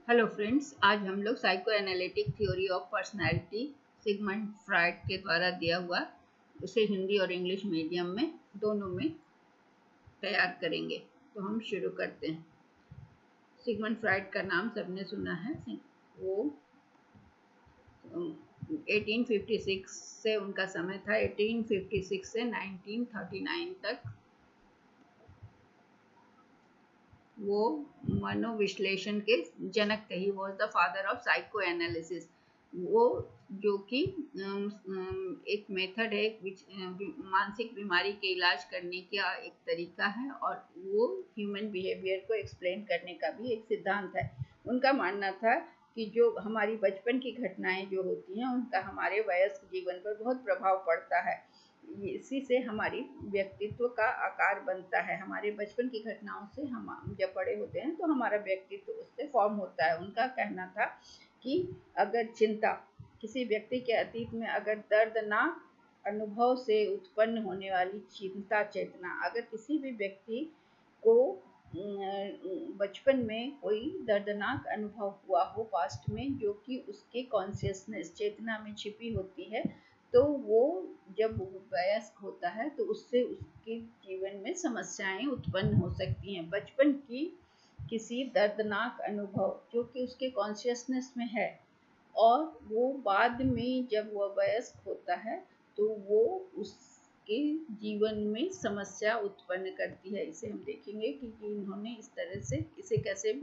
Hello friends, आज हम लोग psycho analytic theory of personality Sigmund Freud के द्वारा दिया हुआ उसे हिंदी और इंग्लिश मीडियम में दोनों में तैयार करेंगे। तो हम शुरू करते हैं। सिगमंड फ्राइड का नाम सबने सुना है। वो 1856 से उनका समय था, 1856 से 1939 तक वो मनोविश्लेषण के जनक थे। He was the father of psycho analysis. वो जो कि एक मेथड है, मानसिक बीमारी के इलाज करने का एक तरीका है, और वो ह्यूमन बिहेवियर को एक्सप्लेन करने का भी एक सिद्धांत है। उनका मानना था कि जो हमारी बचपन की घटनाएं जो होती हैं उनका हमारे वयस्क जीवन पर बहुत प्रभाव पड़ता है। इसी से हमारी व्यक्तित्व का आकार बनता है। हमारे बचपन की घटनाओं से हम जब बड़े होते हैं तो हमारा व्यक्तित्व उससे फॉर्म होता है। उनका कहना था कि अगर चिंता, किसी व्यक्ति के अतीत में अगर दर्दनाक अनुभव से उत्पन्न होने वाली चिंता चेतना, अगर किसी भी व्यक्ति को बचपन में कोई दर्दनाक अनुभव हुआ हो पास्ट में, जो कि उसके कॉन्शियसनेस चेतना में छिपी होती है, तो वो जब वयस्क होता है तो उससे उसके जीवन में समस्याएं उत्पन्न हो सकती हैं। बचपन की किसी दर्दनाक अनुभव जो कि उसके कॉन्शियसनेस में है, और वो बाद में जब वह वयस्क होता है तो वो उसके जीवन में समस्या उत्पन्न करती है। इसे हम देखेंगे कि इन्होंने इस तरह से इसे कैसे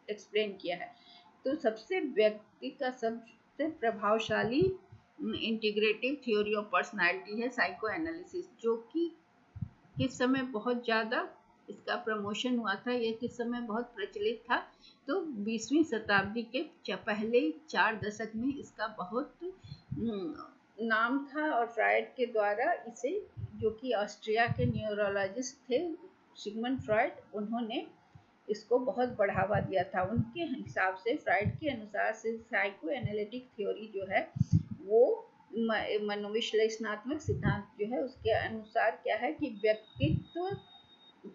एक्सप्लेन किया है। तो सबसे व्यक्ति का सबसे प्रभावशाली इंटीग्रेटिव थ्योरी ऑफ पर्सनालिटी है साइको एनालिसिस, जो कि किस समय बहुत ज़्यादा इसका प्रमोशन हुआ था, ये किस समय बहुत प्रचलित था। तो 20वीं शताब्दी के पहले 4 दशक में इसका बहुत नाम था, और फ्रायड के द्वारा इसे, जो कि ऑस्ट्रिया के न्यूरोलॉजिस्ट थे सिगमंड फ्रायड, उन्होंने इसको बहुत बढ़ावा दिया था। उनके हिसाब से, फ्रायड के अनुसार से साइको एनालिटिक थ्योरी जो है वो मनोविश्लेषणात्मक सिद्धांत जो है उसके अनुसार क्या है कि व्यक्तित्व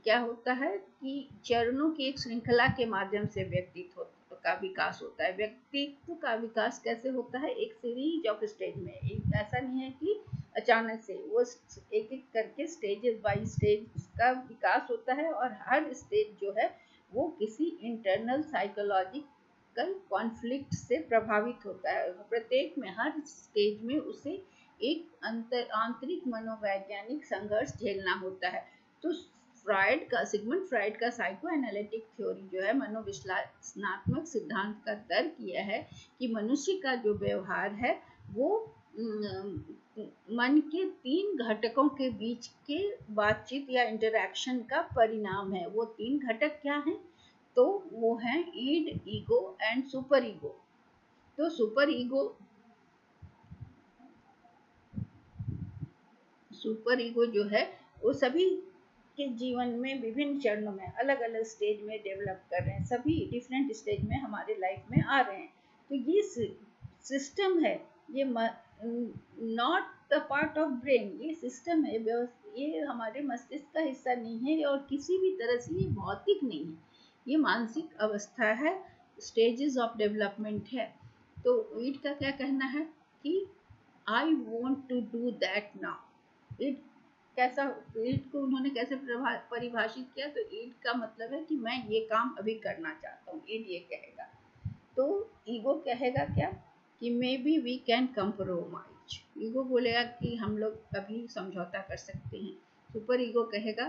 क्या होता है कि चरणों की एक श्रृंखला के माध्यम से व्यक्तित्व का विकास होता है। व्यक्तित्व का विकास कैसे होता है? एक सीरीज ऑफ स्टेज में। एक ऐसा नहीं है कि अचानक से, वो एक एक करके स्टेजेस बाय स्टेज उसका विकास होता है, और हर स्टेज जो है वो किसी इंटरनल साइकोलॉजिकल कॉन्फ्लिक्ट से प्रभावित होता है। प्रत्येक में, हर स्टेज में उसे एक आंतरिक मनोवैज्ञानिक संघर्ष झेलना होता है। तो सिगमंड फ्राइड का साइको एनालिटिक थ्योरी जो है, मनोविश्लेषणात्मक सिद्धांत का तर्क यह है कि मनुष्य का जो व्यवहार है वो मन के 3 घटकों के बीच के बातचीत या इंटरैक्शन का परिणाम है। वो 3 घटक क्या हैं? तो वो हैं ईड, ईगो एंड सुपर ईगो। तो सुपर ईगो जो है वो सभी के जीवन में विभिन्न चरणों में, अलग अलग स्टेज में डेवलप कर रहे हैं। सभी डिफरेंट स्टेज में हमारे लाइफ में आ रहे हैं। तो ये सिस्टम है, ये not the part of brain, ये सिस्टम है, ये हमारे मस्तिष्क का हिस्सा नहीं है, और किसी भी तरह से ये भौतिक नहीं है, ये मानसिक अवस्था है, स्टेजेस ऑफ डेवलपमेंट है। तो ईड का क्या कहना है कि I want to do that now. Id कैसा, ईड को उन्होंने कैसे परिभाषित किया? तो ईड का मतलब है कि मैं ये काम अभी करना चाहता हूँ, ईड ये कहेगा। तो ईगो कहेगा क्या कि may be we can compromise. Ego बोलेगा कि हम लोग अभी समझौता कर सकते हैं। सुपर ईगो कहेगा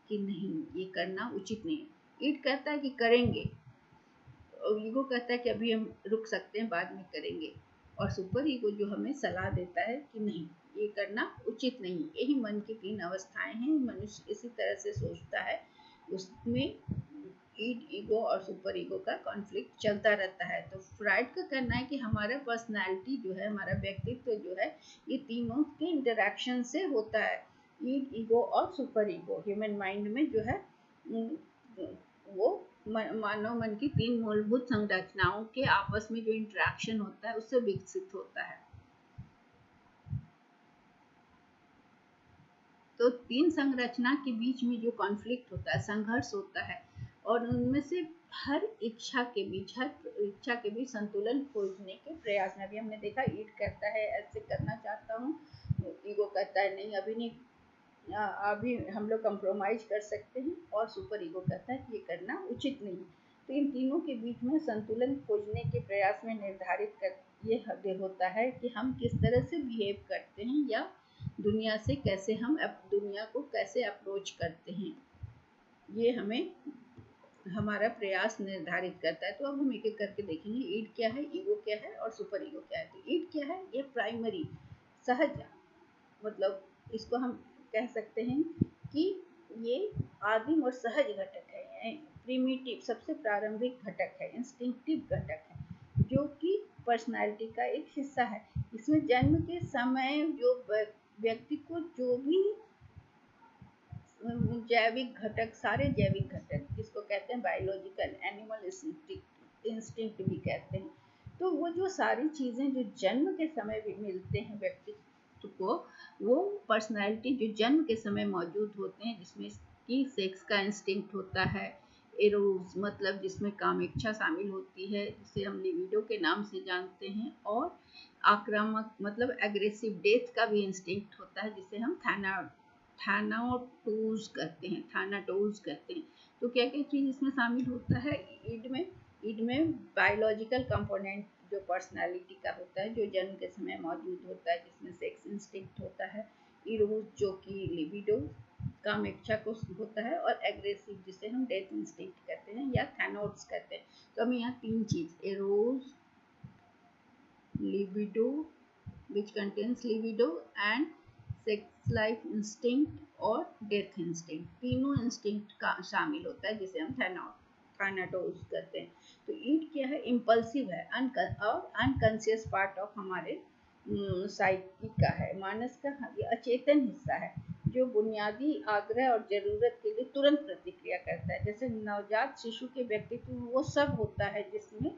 कि नहीं, ये करना उचित नहीं है। ईड कहता है कि करेंगे, और ईगो कहता है कि अभी हम रुक सकते हैं, बाद में करेंगे। और सुपर ईगो जो हमें सलाह देता है कि नहीं, ये करना उचित नहीं। यही मन की 3 अवस्थाएं हैं। मनुष्य इसी तरह से सोचता है, उसमें ईड, ईगो और सुपर ईगो का कॉन्फ्लिक्ट चलता रहता है। तो फ्राइड का कहना है कि हमारा पर्सनालिटी जो है, हमारा व्यक्तित्व जो है, ये तीनों के इंटरेक्शन से होता है। ईड, ईगो और सुपर ईगो ह्यूमन माइंड में जो है वो मानव मन की 3 मूलभूत संरचनाओं के आपस में जो इंटरेक्शन होता है उससे विकसित होता है। तो 3 संरचना के बीच में जो कॉन्फ्लिक्ट होता है, संघर्ष होता है, और उनमें से हर इच्छा के बीच संतुलन खोजने के प्रयास में। अभी हमने देखा ईड कहता है ऐसे करना चाहता हूँ, ईगो कहता है नहीं अभी नहीं, अभी हम लोग कंप्रोमाइज कर सकते हैं, और सुपर ईगो कहता है कि ये करना उचित नहीं। तो इन तीनों के बीच में संतुलन खोजने के प्रयास में निर्धारित कर ये होता है कि हम किस तरह से बिहेव करते हैं, या दुनिया से कैसे हम दुनिया को कैसे अप्रोच करते हैं, ये हमें हमारा प्रयास निर्धारित करता है। तो अब हम एक एक करके देखेंगे ईड क्या है, ईगो क्या है और सुपर ईगो क्या है। तो ईड क्या है, ये प्राइमरी सहज, मतलब इसको हम कह सकते हैं कि ये आदिम और सहज घटक है, प्रिमिटिव सबसे प्रारंभिक घटक है, इंस्टिंक्टिव घटक है, जो कि पर्सनालिटी का एक हिस्सा है। इसमें जन्म के समय जो व्यक्ति को जो भी जैविक घटक, सारे जैविक घटक जिसको कहते हैं बायोलॉजिकल, एनिमल इंस्टिंक्ट भी कहते हैं, तो वो जो सारी चीज़ें जो जन्म के समय भी मिलते हैं व्यक्ति को, वो पर्सनालिटी जो जन्म के समय मौजूद होते हैं, जिसमें कि सेक्स का इंस्टिंक्ट होता है, एरोस मतलब जिसमें कामेच्छा शामिल होती है, जिसे हम लिबिडो के नाम से जानते हैं, और आक्रामक मतलब एग्रेसिव डेथ का भी इंस्टिंक्ट होता है, जिसे हम थानाटोज कहते हैं। तो क्या क्या चीज़ इसमें शामिल होता है ईड में बायोलॉजिकल कंपोनेंट जो पर्सनालिटी का होता है, जो जन्म के समय मौजूद होता है, जिसमें सेक्स इंस्टिंक्ट होता है, इरोस जो कि लिबिडो काम इच्छा को होता है, और एग्रेसिव जिसे हम डेथ इंस्टिंक्ट कहते हैं या थैनोट्स कहते हैं। तो हमें यहाँ तीन चीज, arrows, libido which contains libido and sex life instinct और डेथ इंस्टिंक्ट, तीनों इंस्टिंक्ट का शामिल होता है, जिसे हम थैनाटोस कहते हैं। तो ईड क्या है, इम्पल्सिव है और अनकॉन्शियस पार्ट ऑफ हमारे साइकी का है, मानस का ये अचेतन हिस्सा है, जो बुनियादी आग्रह और जरूरत के लिए तुरंत प्रतिक्रिया करता है। जैसे नवजात शिशु के व्यक्तित्व वो सब होता है जिसमें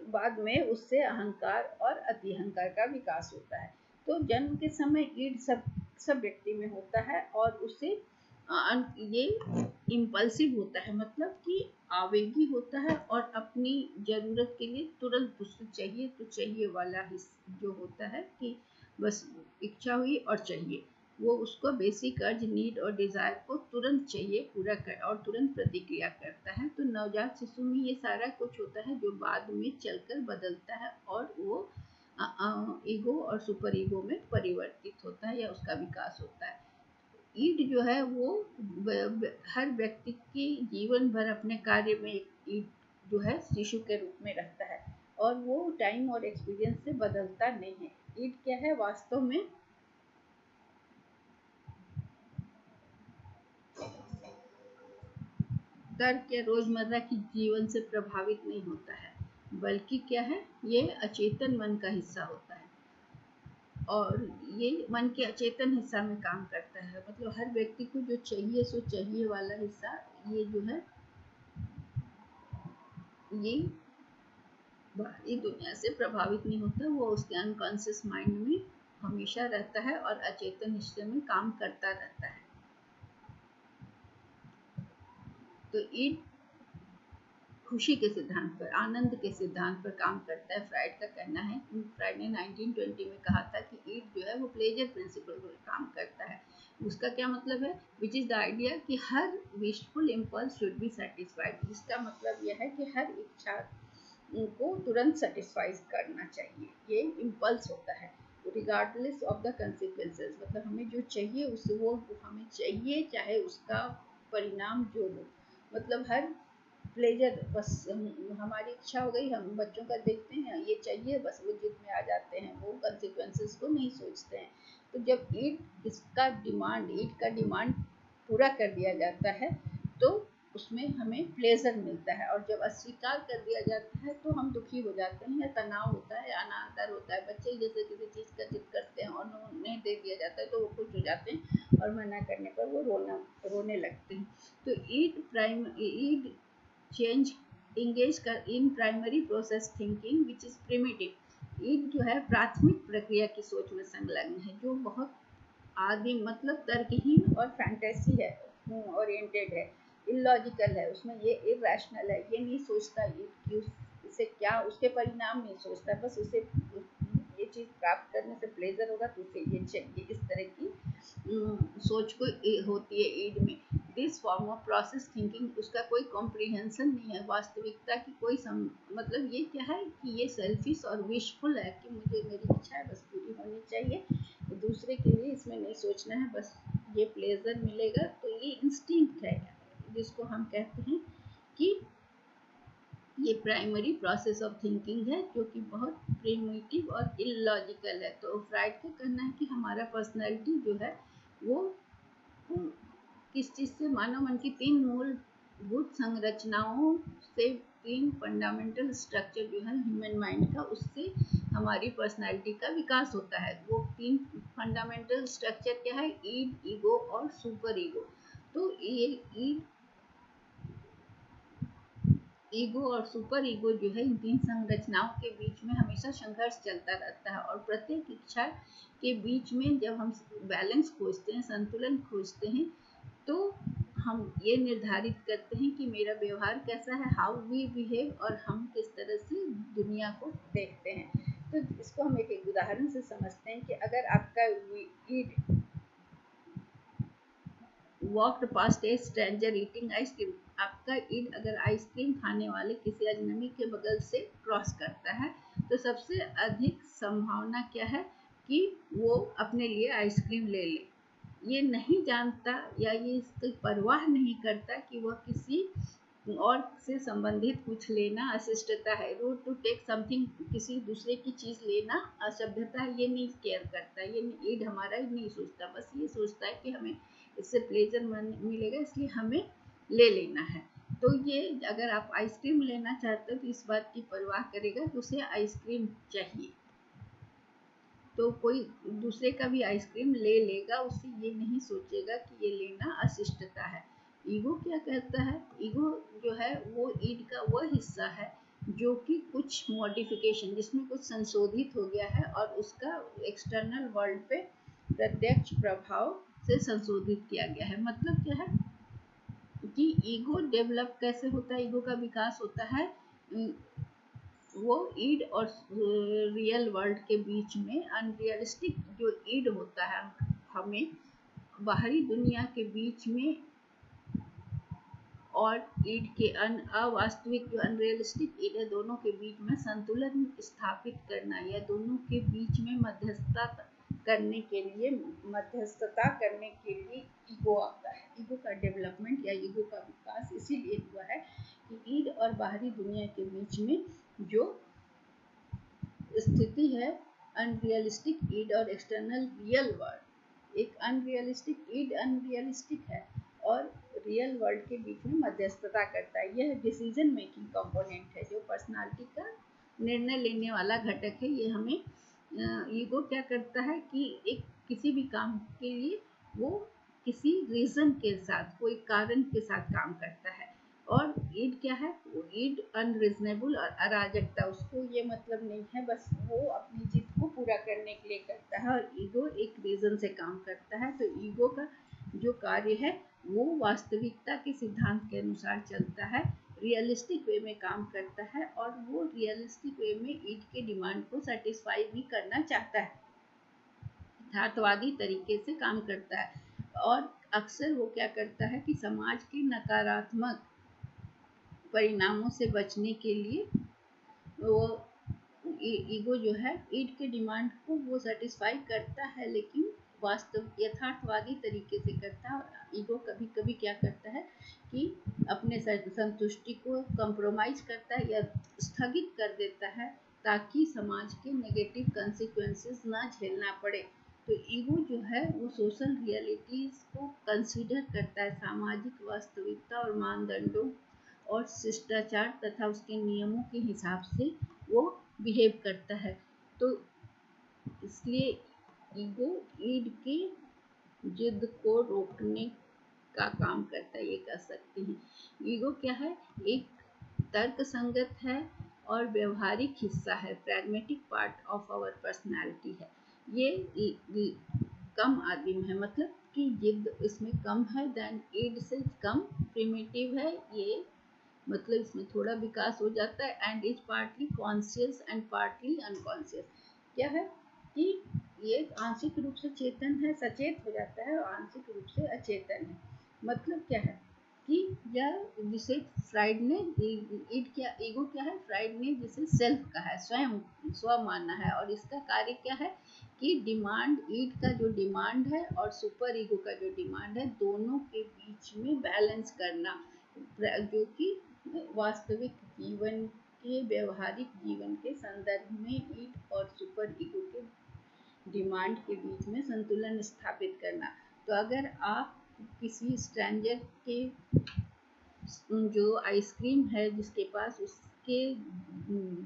बाद में उससे अहंकार और अति अहंकार का विकास होता है। तो जन्म के समय ईड सब व्यक्ति में होता है, और उसे ये इम्पल्सिव होता है, मतलब कि आवेगी होता है, और अपनी जरूरत के लिए तुरंत उससे चाहिए तो चाहिए वाला जो होता है कि बस इच्छा हुई और चाहिए, वो उसको बेसिक अर्ज, नीड और डिजायर को तुरंत चाहिए पूरा कर और तुरंत प्रतिक्रिया करता है। तो नवजात शिशु में ये सारा कुछ होता है, जो बाद में चलकर बदलता है और वो ईगो और सुपर ईगो में परिवर्तित होता है या उसका विकास होता है। ईड जो है वो हर व्यक्ति के जीवन भर अपने कार्य में ईड जो है शिशु के रूप में रहता है, और वो टाइम और एक्सपीरियंस से बदलता नहीं है। ईड क्या है, वास्तव में तर्क या रोजमर्रा की जीवन से प्रभावित नहीं होता है, बल्कि क्या है, ये अचेतन मन का हिस्सा होता है, और ये मन के अचेतन हिस्सा में काम करता है। मतलब हर व्यक्ति को जो चाहिए सो चाहिए वाला हिस्सा, ये जो है ये बाहरी दुनिया से प्रभावित नहीं होता, वो उसके अनकॉन्शियस माइंड में हमेशा रहता है और अचेतन हिस्से में काम करता रहता है। तो ईड खुशी के सिद्धांत पर, आनंद के सिद्धांत पर काम करता है। फ्राइड का कहना है, फ्राइड ने 1920 में कहा था कि ईड जो है वो प्लेजर प्रिंसिपल पर काम करता है। उसका क्या मतलब है, विच इज द आइडिया कि हर wishful impulse should be satisfied. इसका मतलब यह है कि हर इच्छा को तुरंत सेटिस्फाई करना चाहिए, ये इम्पल्स होता है, रिगार्डलेस ऑफ द कंसिक्वेंसेस। मतलब हमें जो चाहिए उसे वो हमें चाहिए, चाहे उसका परिणाम जो हो। मतलब हर प्लेजर, बस हमारी इच्छा हो गई, हम बच्चों का देखते हैं ये चाहिए, बस वो जिद में आ जाते हैं, वो कंसिक्वेंसेस को नहीं सोचते हैं। तो जब ईड का डिमांड पूरा कर दिया जाता है तो उसमें हमें प्लेजर मिलता है, और जब अस्वीकार कर दिया जाता है तो हम दुखी हो जाते हैं, या तनाव होता है, या अनादर होता है। बच्चे जैसे किसी चीज़ का जिद करते हैं और उन्हें दे दिया जाता है तो वो खुश हो जाते हैं, और मना करने पर वो रोने लगते हैं। तो ईड चेंज इंगेज कर in primary process thinking which is primitive. Id जो है प्राथमिक प्रक्रिया की सोच में संलग्न है, जो बहुत आदि मतलब तर्कहीन और फैंटेसी है ओरिएंटेड है। इलॉजिकल है, उसमें ये इरेशनल है, ये नहीं सोचता कि उसे क्या उसके परिणाम नहीं सोचता, बस उसे ये चीज़ प्राप्त करने से प्लेजर होगा तो उसे ये चाहिए, इस तरह की सोच को होती है ईड में। This form of process thinking, उसका कोई कॉम्प्रिहेंशन नहीं है, वास्तविकता की कोई मतलब ये क्या है कि ये सेल्फिश और विशफुल है कि मुझे मेरी इच्छा है बस पूरी होनी चाहिए, दूसरे के लिए इसमें नहीं सोचना है, बस ये प्लेजर मिलेगा। तो ये इंस्टिंक्ट है जिसको हम कहते हैं कि ये प्राइमरी प्रोसेस ऑफ थिंकिंग है, जो कि बहुत प्रिमिटिव और इलॉजिकल है। तो फ्राइड का कहना है कि हमारा पर्सनैलिटी जो है वो किस चीज़ से, मानव मन की तीन मूलभूत संरचनाओं से, तीन फंडामेंटल स्ट्रक्चर जो है ह्यूमन माइंड का, उससे हमारी पर्सनैलिटी का विकास होता है। वो तीन फंडामेंटल स्ट्रक्चर क्या है? ईड, ईगो और सुपर ईगो। तो ये ईड, ईगो और सुपर ईगो जो है, इन तीन संरचनाओं के बीच में हमेशा संघर्ष चलता रहता है, और प्रत्येक इच्छा के बीच में जब हम बैलेंस खोजते हैं, संतुलन खोजते हैं, तो हम ये निर्धारित करते हैं कि मेरा व्यवहार कैसा है, हाउ वी बिहेव, और हम किस तरह से दुनिया को देखते हैं। तो इसको हम एक उदाहरण से समझते हैं कि अगर आपका id walked past a stranger eating ice cream, आपका ईड अगर आइसक्रीम खाने वाले किसी अजनबी के बगल से क्रॉस करता है, तो सबसे अधिक संभावना क्या है कि वो अपने लिए आइसक्रीम ले ले। ये नहीं जानता या ये इसकी परवाह नहीं करता कि वह किसी और से संबंधित कुछ लेना अशिष्टता है, रूड टू टेक समथिंग, किसी दूसरे की चीज़ लेना असभ्यता है, ये नहीं केयर करता, ये ईड हमारा ही नहीं सोचता, बस ये सोचता है कि हमें इससे प्लेजर मिलेगा इसलिए हमें ले लेना है। तो ये अगर आप आइसक्रीम लेना चाहते हो तो इस बात की परवाह करेगा कि उसे आइसक्रीम चाहिए, तो कोई दूसरे का भी आइसक्रीम ले लेगा, उससे ये नहीं सोचेगा कि ये लेना अशिष्टता है। ईगो क्या कहता है? ईगो जो है वो ईड का वह हिस्सा है जो कि कुछ मॉडिफिकेशन, जिसमें कुछ संशोधित हो गया है और उसका एक्सटर्नल वर्ल्ड पे प्रत्यक्ष प्रभाव से संशोधित किया गया है। मतलब क्या है कि ईगो डेवलप कैसे होता है, ईगो का विकास होता है, वो ईड और रियल वर्ल्ड के बीच में अनरियलिस्टिक जो ईड होता है, हमें बाहरी दुनिया के बीच में और ईड के अवास्तविक जो अनरियलिस्टिक ईड है, दोनों के बीच में संतुलन स्थापित करना या दोनों के बीच में मध्यस्थता करने के लिए ईगो आता है। ईगो का डेवलपमेंट या ईगो का विकास इसीलिए हुआ है कि ईड और बाहरी दुनिया के बीच में जो स्थिति है, अनरियलिस्टिक ईड और एक्सटर्नल रियल वर्ल्ड, एक अनरियलिस्टिक ईड अनरियलिस्टिक है और रियल वर्ल्ड के बीच में मध्यस्थता करता है। यह डिसीजन मेकिंग कंपोनेंट है, जो पर्सनालिटी का निर्णय लेने वाला घटक है। ये हमें ईगो क्या करता है कि एक किसी भी काम के लिए वो किसी रीजन के साथ, कोई कारण के साथ काम करता है, और ईड क्या है? वो ईड अनरीजनेबल और अराजकता, उसको ये मतलब नहीं है, बस वो अपनी जिद को पूरा करने के लिए करता है, और ईगो एक रीजन से काम करता है। तो ईगो का जो कार्य है वो वास्तविकता के सिद्धांत के अनुसार चलता है, रियलिस्टिक वे में काम करता है, और वो रियलिस्टिक वे में ईड के डिमांड को सेटिस्फाई भी करना चाहता है, यथार्थवादी तरीके से काम करता है। और अक्सर वो क्या करता है कि समाज के नकारात्मक परिणामों से बचने के लिए वो ईगो जो है ईड के डिमांड को वो सेटिस्फाई करता है, लेकिन वास्तव यथार्थवादी तरीके से करता है। और ईगो कभी कभी क्या करता है कि अपने संतुष्टि को कंप्रोमाइज करता है या स्थगित कर देता है, ताकि समाज के नेगेटिव कंसिक्वेंसेस ना झेलना पड़े। तो ईगो जो है वो सोशल रियलिटीज को कंसीडर करता है, सामाजिक वास्तविकता और मानदंडों और शिष्टाचार तथा उसके नियमों के हिसाब से वो बिहेव करता है। तो इसलिए ईगो ईड के जिद को रोकने का काम करता है, ये कह सकते हैं। ईगो क्या है? एक तर्क संगत है और व्यवहारिक हिस्सा है, pragmatic part of our personality है। ये कम आदिम है, मतलब कि जिद इसमें कम है, देन ईड से कम प्रिमिटिव है ये, मतलब इसमें थोड़ा विकास हो जाता है, and is partly conscious and partly unconscious. क्या है कि ये आंशिक रूप से चेतन है, सचेत हो जाता है, और आंशिक रूप से अचेतन है। मतलब क्या है कि यह जिसे फ्राइड ने ईड क्या ईगो क्या है, फ्राइड ने जिसे सेल्फ कहा है, स्वयं स्व माना है, और इसका कार्य क्या है कि डिमांड, ईड का जो डिमांड है और सुपर ईगो का जो डिमांड है, दोनों के बीच में बैलेंस करना, जो कि वास्तविक जीवन के, व्यवहारिक जीवन के संदर्भ में ईड और सुपर ईगो के डिमांड के बीच में संतुलन स्थापित करना। तो अगर आप किसी स्ट्रेंजर के जो आइसक्रीम है जिसके पास, उसके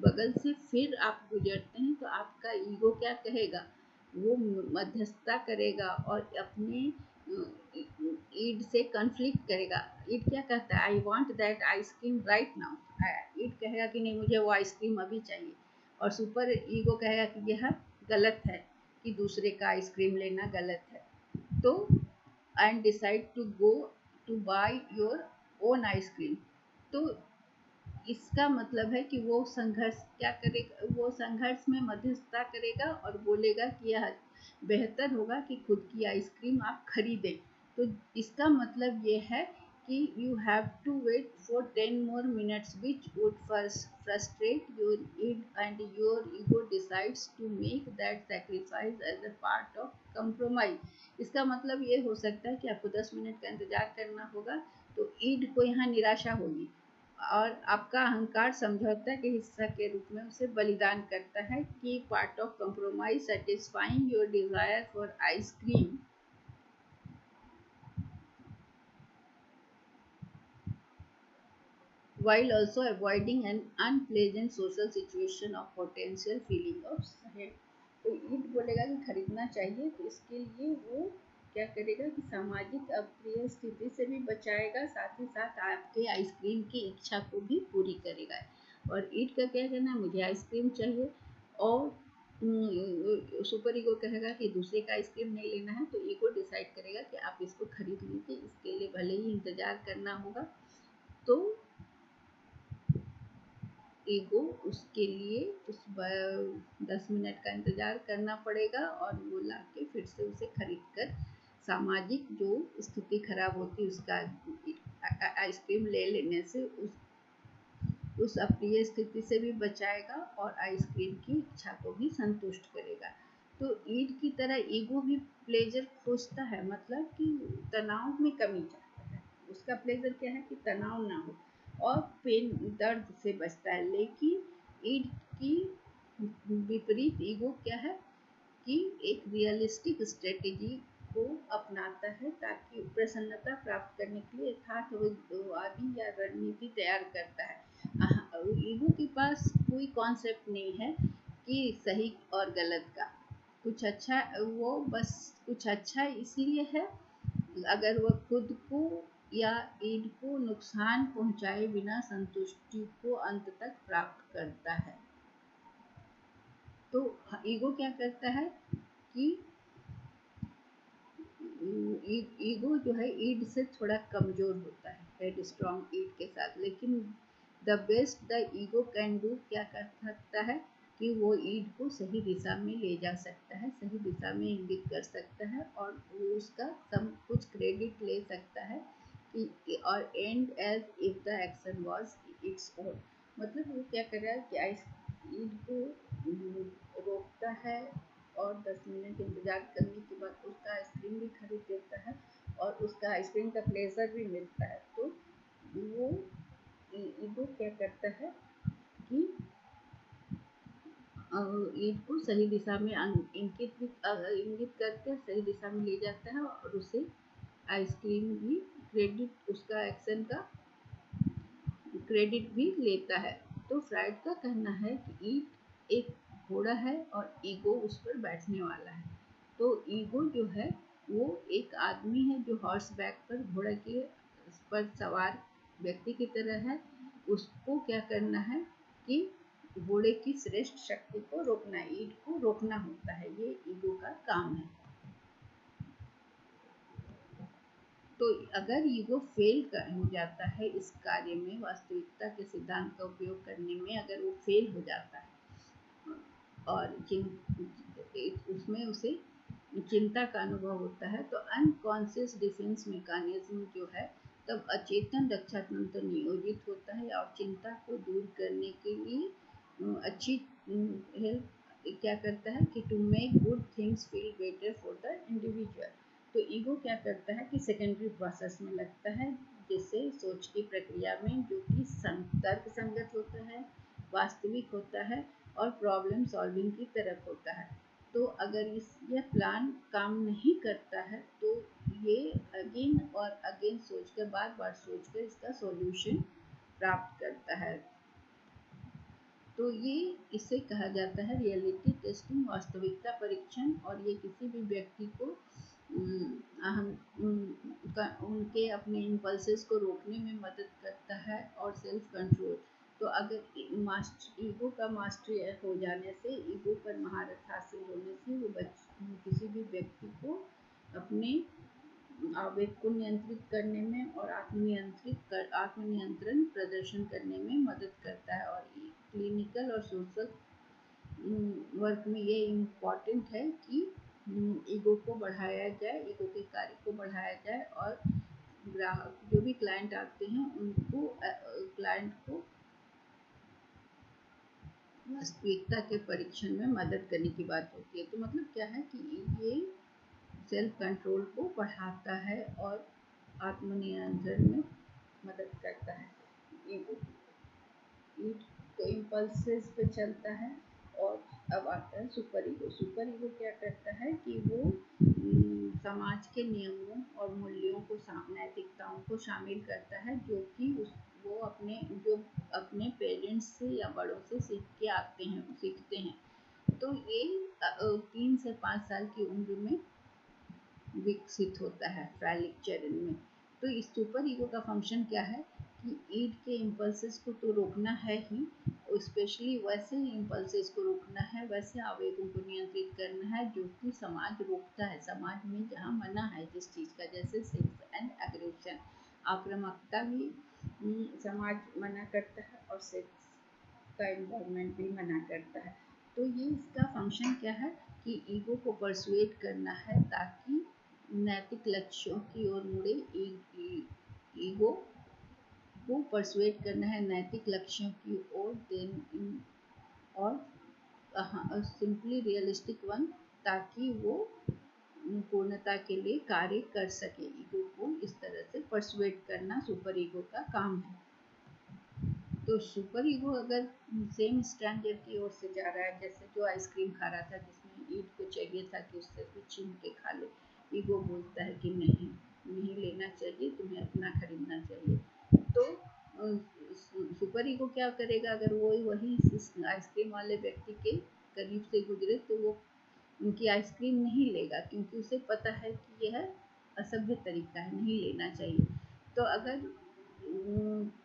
बगल से फिर आप गुजरते हैं, तो आपका ईगो क्या कहेगा, वो मध्यस्थता करेगा और अपने ईड से कन्फ्लिक्ट करेगा। ईड क्या कहता है, I want that ice cream right now. Id कहेगा कि नहीं, मुझे वो आइसक्रीम अभी चाहिए, और सुपर ईगो कहेगा कि यह गलत है, कि दूसरे का आइसक्रीम लेना गलत है। तो and decide to go to buy your own ice cream. तो इसका मतलब है कि वो संघर्ष क्या करेगा, वो संघर्ष में मध्यस्थता करेगा और बोलेगा कि यह बेहतर होगा कि खुद की आइसक्रीम आप खरीदें। तो इसका मतलब ये है कि you have to wait for 10 more minutes, which would first frustrate your id, and your ego decides to make that sacrifice as a part of compromise। इसका मतलब ये हो सकता है कि आपको 10 मिनट का इंतजार करना होगा, तो ईड को यहाँ निराशा होगी, और आपका अहंकार समझौता के हिस्सा के रूप में उसे बलिदान करता है, कि part of compromise satisfying your desire for ice cream while also avoiding an unpleasant social situation of potential feeling of shame। तो ईद बोलेगा कि खरीदना चाहिए, तो इसके लिए वो क्या करेगा कि सामाजिक अप्रिय स्थिति से भी बचाएगा, साथ ही साथ आपके आइसक्रीम की इच्छा को भी पूरी करेगा। और ईद का क्या कहना है, मुझे आइसक्रीम चाहिए, और सुपर ईगो कहेगा कि दूसरे का आइसक्रीम नहीं लेना है, तो ईगो डिसाइड करेगा कि आप इसको खरीद लीजिए, इसके लिए भले ही इंतजार करना होगा। तो ईगो उसके लिए उस 10 मिनट का इंतजार करना पड़ेगा, और वो ला के फिर से उसे खरीद कर सामाजिक जो स्थिति खराब होती है उसका आइसक्रीम ले लेने से उस अप्रिय स्थिति से भी बचाएगा, और आइसक्रीम की इच्छा को भी संतुष्ट करेगा। तो ईड की तरह ईगो भी प्लेजर खोजता है, मतलब कि तनाव में कमी चाहता है। उसका प्लेजर क्या है कि तनाव ना हो और पेन, दर्द से बचता है। लेकिन ईड की विपरीत ईगो क्या है कि एक रियलिस्टिक स्ट्रेटेजी को अपनाता है, ताकि प्रसन्नता प्राप्त करने के लिए यथार्थवादी या रणनीति तैयार करता है। ईगो के पास कोई कॉन्सेप्ट नहीं है कि सही और गलत का, कुछ अच्छा, वो बस कुछ अच्छा इसलिए है अगर वह खुद को या ईड को नुकसान पहुंचाए बिना संतुष्टि को अंत तक प्राप्त करता है। तो ईगो क्या करता है कि ईगो जो है ईड से थोड़ा कमजोर होता है, हेड स्ट्रॉन्ग ईड के साथ। लेकिन the best the ego can do क्या कर सकता है कि वो ईड को सही दिशा में ले जा सकता है, सही दिशा में इंगित कर सकता है, और वो उसका सब कुछ क्रेडिट ले सकता है कि और and as if the action was its own. मतलब वो क्या कर रहा है कि ईड को रोकता है, और 10 मिनट इंतजार करने के बाद उसका आइसक्रीम भी खरीद देता है, और उसका आइसक्रीम का प्लेजर भी मिलता है। तो वो ईगो क्या करता है कि ईड को सही दिशा में इंगित करके सही दिशा में ले जाता है, और उसे आइसक्रीम भी क्रेडिट, उसका एक्शन का क्रेडिट भी लेता है। तो फ्राइड का कहना है कि ईड एक घोड़ा है और ईगो उस पर बैठने वाला है। तो ईगो जो है वो एक आदमी है जो हॉर्स बैक पर, घोड़े के पर सवार व्यक्ति की तरह है। उसको क्या करना है कि घोड़े की श्रेष्ठ शक्ति को रोकना, ईड को रोकना होता है, ये ईगो का काम है। तो अगर ईगो फेल हो जाता है इस कार्य में, वास्तविकता के सिद्धांत का उपयोग करने में अगर वो फेल हो जाता है और उसमें उसे चिंता का अनुभव होता है, तो अनकॉन्शियस डिफेंस मैकेनिज्म जो है, तब अचेतन रक्षा तंत्र नियोजित होता है और चिंता को दूर करने के लिए अच्छी हेल्प क्या करता है कि to make good things feel better for the individual. तो ईगो क्या करता है कि सेकेंडरी प्रोसेस में लगता है, जिससे सोच की प्रक्रिया में, जो कि तर्क संगत होता है, वास्तविक होता है और प्रॉब्लम सॉल्विंग की तरफ होता है। तो अगर यह प्लान काम नहीं करता है तो ये अगेन और अगेन सोचकर, बार बार सोचकर इसका सॉल्यूशन प्राप्त करता है। तो ये इसे कहा जाता है रियलिटी टेस्टिंग, वास्तविकता परीक्षण। और ये किसी भी व्यक्ति को हम उनके अपने इम्पल्सेस को रोकने में मदद करता है और सेल्फ कंट्रोल। तो अगर ईगो का मास्टरी हो जाने से, ईगो पर महारत हासिल होने से, वो किसी भी व्यक्ति को अपने आवेग को नियंत्रित करने में और आत्मनियंत्रण प्रदर्शन करने में मदद करता है। और क्लिनिकल और सोशल वर्क में ये इम्पॉर्टेंट है कि ईगो को बढ़ाया जाए, ईगो के कार्य को बढ़ाया जाए और ग्राहक जो भी क्लाइंट आते हैं उनको क्लाइंट को वास्तविकता के परीक्षण में मदद करने की बात होती है। तो मतलब क्या है कि ये सेल्फ कंट्रोल को बढ़ाता है और आत्मनियंत्रण में मदद करता है। ईगो तो इम्पल्सेस पे चलता है। और अब आता है सुपर ईगो। सुपर ईगो क्या करता है कि वो समाज के नियमों और मूल्यों को, नैतिकताओं को शामिल करता है, जो कि वो अपने पेरेंट्स से या बड़ों से सीखते हैं। तो ये 3 से 5 साल की उम्र में विकसित होता है, फैलिक चरण में। तो इस सुपर ईगो का फंक्शन क्या है कि ईड के इम्पल्सेस को तो रोकना है ही, स्पेशली वैसे इम्पल्सेस को रोकना है, वैसे आवेगों को नियंत्रित करना है जो कि समाज रोकता है, समाज में जहाँ मना है जिस चीज़ का, जैसे सेक्स एंड एग्रेशन, आक्रामकता भी समाज मना करता है और सेक्स का इन्वॉल्वमेंट भी मना करता है। तो ये इसका फंक्शन क्या है कि ईगो को परसुएट करना है ताकि नैतिक लक्ष्यों की ओर मुड़े। ईगो को परसुएट करना है नैतिक लक्ष्यों की ओर, देन और सिंपली रियलिस्टिक वन, ताकि वो पूर्णता के लिए कार्य कर सके। ईगो को इस तरह से परसुएट करना सुपर ईगो का काम है। तो सुपर ईगो अगर सेम स्टैंडर्ड की ओर से जा रहा है, जैसे जो आइसक्रीम खा रहा था जिसमें ईड को चाहिए था कि उससे कुछ छीन के खा ले, ईगो बोलता है कि नहीं, नहीं लेना चाहिए, तुम्हें अपना खरीदना चाहिए। तो सुपर ईगो क्या करेगा, अगर वो वही आइसक्रीम वाले व्यक्ति के करीब से गुजरे तो वो उनकी आइसक्रीम नहीं लेगा, क्योंकि उसे पता है कि यह असभ्य तरीका है, नहीं लेना चाहिए। तो अगर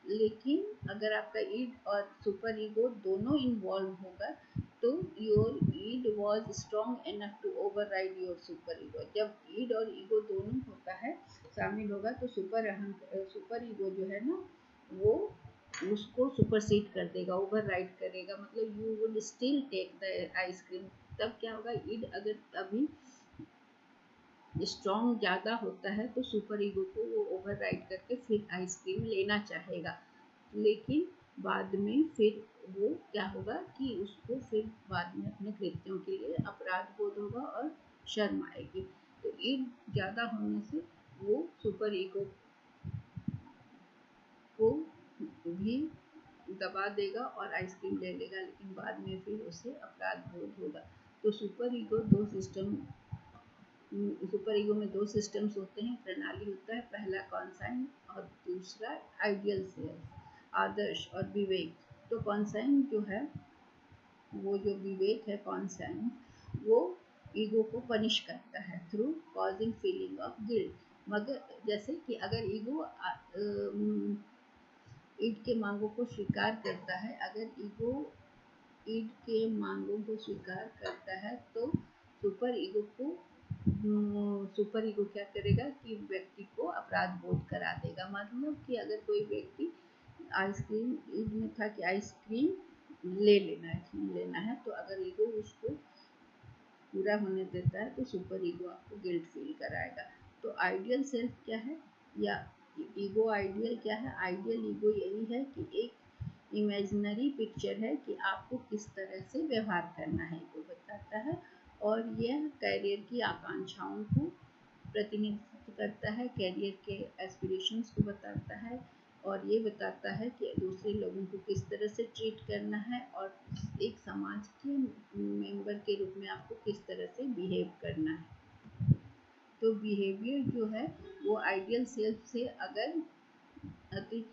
लेकिन अगर आपका ईड और सुपर ईगो दोनों इन्वॉल्व होगा तो your id was strong enough to override your super ego. जब ईड और ईगो दोनों होता है, शामिल होगा, तो सुपर ईगो जो है ना, वो उसको सुपरसीड कर देगा, ओवरराइड करेगा, मतलब you would still take the ice cream. तब क्या होगा, ईड अगर अभी स्ट्रॉन्ग ज़्यादा होता है तो सुपर ईगो को वो ओवरराइड करके फिर आइसक्रीम लेना चाहेगा, लेकिन बाद में फिर वो क्या होगा कि उसको फिर बाद में अपने कृत्यों के लिए अपराध बोध होगा और शर्म आएगी। तो ईड ज़्यादा होने से वो सुपर ईगो को भी दबा देगा और आइसक्रीम ले लेगा, लेकिन बाद में फिर उसे अपराध बोध होगा। तो सुपर ईगो में दो सिस्टम्स होते हैं, प्रणाली होता है, पहला कॉन्साइन और दूसरा आइडियल सेल्फ, आदर्श और विवेक। तो कॉन्साइन जो है, वो जो विवेक है, कॉन्साइन, वो ईगो को पनिश करता है through causing feeling of guilt. मगर जैसे कि अगर ईगो ईड के मांगों को स्वीकार करता है, अगर ईगो ईड के मांगों को स्वीकार करता है तो सुपर ईगो को सुपर ईगो क्या करेगा कि व्यक्ति को अपराध बोध करा देगा। मतलब कि अगर कोई व्यक्ति आइसक्रीम में था कि आइसक्रीम लेना है तो अगर ईगो उसको पूरा होने देता है तो सुपर ईगो आपको गिल्ट फील कराएगा। तो आइडियल सेल्फ क्या है, या ईगो आइडियल क्या है? आइडियल ईगो यही है कि एक इमेजिनरी पिक्चर है कि आपको किस तरह से व्यवहार करना है, ईगो बताता है। और यह कैरियर की आकांक्षाओं को प्रतिनिधित्व करता है, कैरियर के एस्पिरेशंस को बताता है, और ये बताता है कि दूसरे लोगों को किस तरह से ट्रीट करना है और एक समाज के मेंबर के रूप में आपको किस तरह से बिहेव करना है। तो बिहेवियर जो है वो आइडियल सेल्फ से अगर अति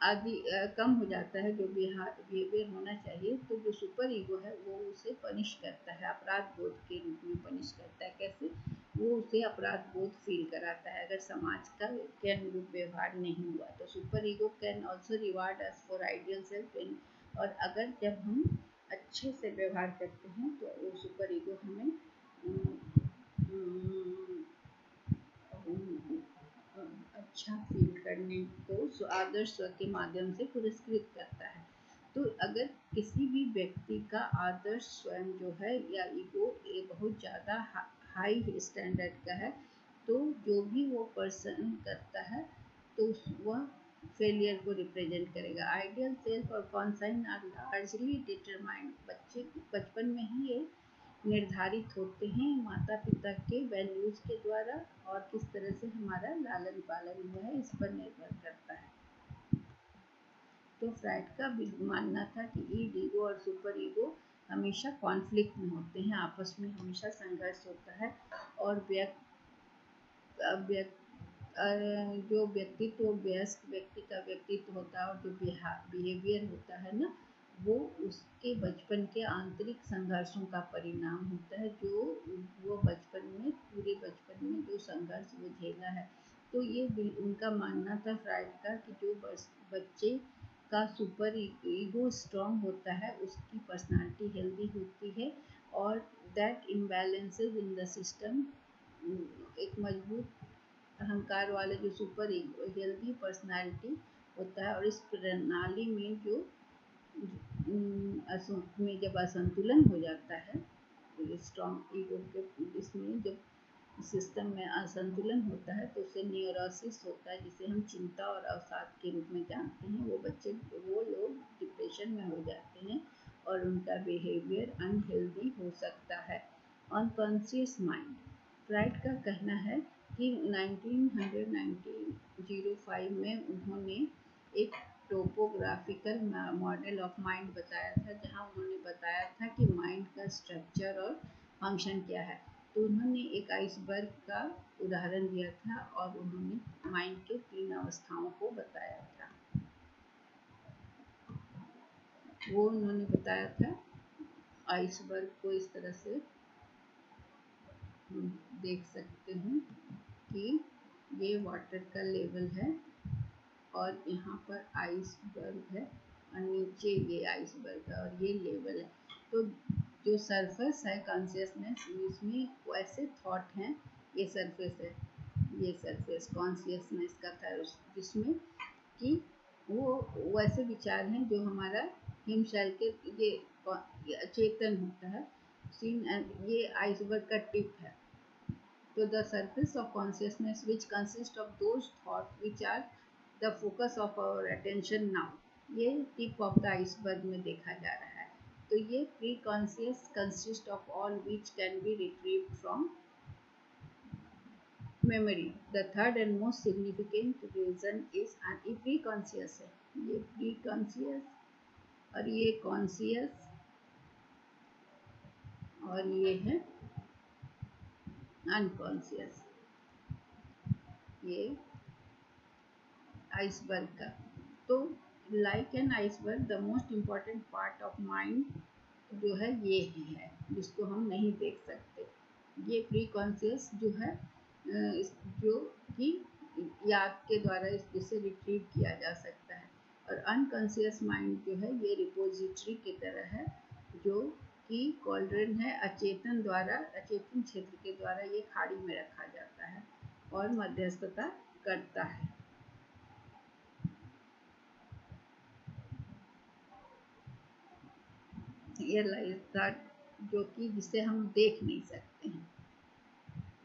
आदि कम हो जाता है, जो बिहेवियर होना चाहिए, तो जो सुपर ईगो है वो उसे पनिश करता है, अपराध बोध के रूप में पनिश करता है। कैसे? वो उसे अपराध बोध फील कराता है अगर समाज का के अनुरूप व्यवहार नहीं हुआ। तो super ego can also reward us for ideal self. और अगर जब हम अच्छे से व्यवहार करते हैं तो वो सुपर ईगो हमें अच्छा फील करने को आदर्श स्व के माध्यम से पुरस्कृत करता है। तो अगर किसी भी व्यक्ति का आदर्श स्वयं जो है या ईगो ये बहुत ज़्यादा हाई स्टैंडर्ड का है, तो जो भी वो पर्सन करता है तो वह फेलियर को रिप्रेजेंट करेगा। आइडियल सेल्फ और कॉन्साइन आर लार्जली डिटरमाइंड, बच्चे बचपन में ही ये निर्धारित होते हैं माता पिता के वैल्यूज के द्वारा, और किस तरह से हमारा लालन पालन हुआ है इस पर निर्भर करता है। तो फ्राइड का भी मानना था कि ईगो और सुपर ईगो हमेशा कॉन्फ्लिक्ट में होते हैं, आपस में हमेशा संघर्ष होता है। और जो व्यक्तित्व वयस्क व्यक्ति का व्यक्तित्व होता है और जो बिहेवियर होता है ना, वो उसके बचपन के आंतरिक संघर्षों का परिणाम होता है, जो वो बचपन में पूरे बचपन में जो संघर्ष वो झेला है। तो ये उनका मानना था फ्राइड का कि जो बच्चे का सुपर ईगो स्ट्रॉन्ग होता है उसकी पर्सनालिटी हेल्दी होती है, और that imbalances in the system, एक मजबूत अहंकार वाले जो सुपर ईगो हेल्दी पर्सनालिटी होता है, और इस प्रणाली में जो में जब असंतुलन हो जाता है, स्ट्रॉन्ग ईगो के इसमें जब सिस्टम में असंतुलन होता है तो उससे न्यूरोसिस होता है, जिसे हम चिंता और अवसाद के रूप में जानते हैं। वो लोग डिप्रेशन में हो जाते हैं और उनका बिहेवियर अनहेल्दी हो सकता है। अनकॉन्शियस माइंड, फ्राइड का कहना है कि 1905 में उन्होंने एक टोपोग्राफिकल मॉडल ऑफ माइंड बताया था, जहां उन्होंने बताया था कि माइंड का स्ट्रक्चर और फंक्शन क्या है। तो उन्होंने एक आइसबर्ग का उदाहरण दिया था और उन्होंने माइंड के 3 अवस्थाओं को बताया था। वो उन्होंने बताया था आइसबर्ग को इस तरह से देख सकते हैं कि ये वाटर का लेवल है और यहाँ पर आइसबर्ग है और नीचे ये आइसबर्ग है और ये लेवल है। तो जो सरफेस है कॉन्शियसनेस, इसमें वैसे थॉट हैं, ये सरफेस है, ये सरफेस कॉन्शियसनेस का था, जिसमें कि वो वैसे विचार हैं जो हमारा हिमशैल के ये चेतन होता है सीन, ये आइसबर्ग का टिप है। तो the surface of consciousness which consists of those thoughts which are the focus of our attention now, ये टिप ऑफ द आइसबर्ग में देखा जा रहा है। तो ये preconscious consist of all which can be retrieved from memory. The third and most significant region is preconscious है, ये प्री कॉन्शियस और ये कॉन्शियस और ये है अनकॉन्शियस, ये आइसबर्ग का। तो like an iceberg the most important part of mind जो है ये ही है, जिसको हम नहीं देख सकते। ये प्री कॉन्शियस जो है जो कि याद के द्वारा जिसे रिट्रीव किया जा सकता है, और अनकॉन्शियस माइंड जो है ये रिपोजिटरी की तरह है, जो कि कॉल्ड्रन है अचेतन क्षेत्र के द्वारा ये खाड़ी में रखा जाता है और मध्यस्थता करता है। ये लाइफ जो कि जिसे हम देख नहीं सकते हैं,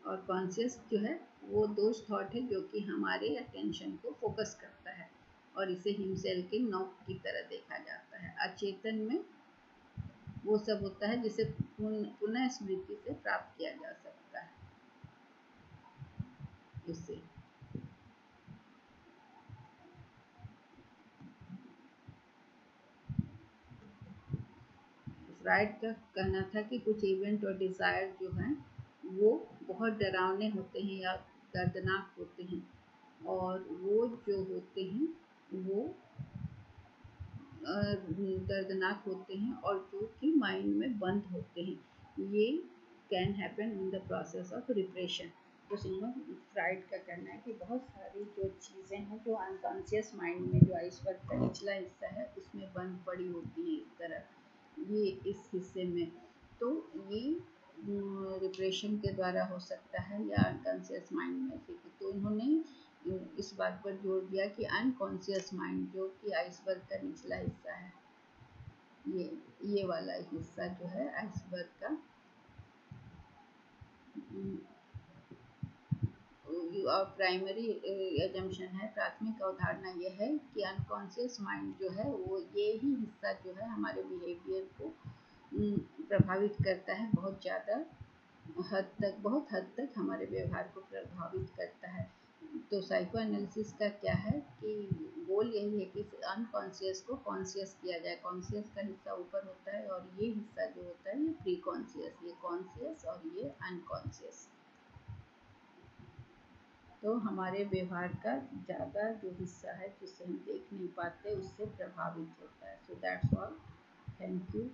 और कॉन्शियस जो है वो दोज थॉट है जो कि हमारे अटेंशन को फोकस करता है, और इसे हिमसेल के नोक की तरह देखा जाता है। अचेतन में वो सब होता है जिसे पुनः स्मृति से प्राप्त किया जा सकता है। इससे फ्राइड का कहना था कि कुछ इवेंट और डिजायर जो हैं वो बहुत डरावने होते हैं या दर्दनाक होते हैं, और वो जो होते हैं वो दर्दनाक होते हैं और जो कि माइंड में बंद होते हैं। ये can happen in the process of repression. तो सुनो, फ्राइड का कहना है कि बहुत सारी जो चीज़ें हैं जो अनकॉन्शियस माइंड में, जो आइसबर्ग का निचला हिस्सा है उसमें बंद पड़ी होती हैं इस तरह, ये इस हिस्से में। तो ये रिप्रेशन के द्वारा हो सकता है या अनकॉन्शियस माइंड में से। तो उन्होंने इस बात पर जोर दिया कि अनकॉन्शियस माइंड जो कि आइसबर्ग का निचला हिस्सा है, ये वाला हिस्सा जो है आइसबर्ग का, और प्राइमरी एजम्पशन है, प्राथमिक अवधारणा यह है कि अनकॉन्शियस माइंड जो है वो ये ही हिस्सा जो है हमारे बिहेवियर को प्रभावित करता है, बहुत ज़्यादा हद तक, बहुत हद तक हमारे व्यवहार को प्रभावित करता है। तो साइको एनालिसिस का क्या है कि गोल यही है कि अनकॉन्शियस को कॉन्शियस किया जाए। कॉन्शियस का हिस्सा ऊपर होता है और ये हिस्सा जो होता है ये प्री कॉन्शियस, ये कॉन्शियस और ये अनकॉन्शियस। तो हमारे व्यवहार का ज़्यादा जो हिस्सा है जिसे हम देख नहीं पाते उससे प्रभावित होता है। So that's all, thank you.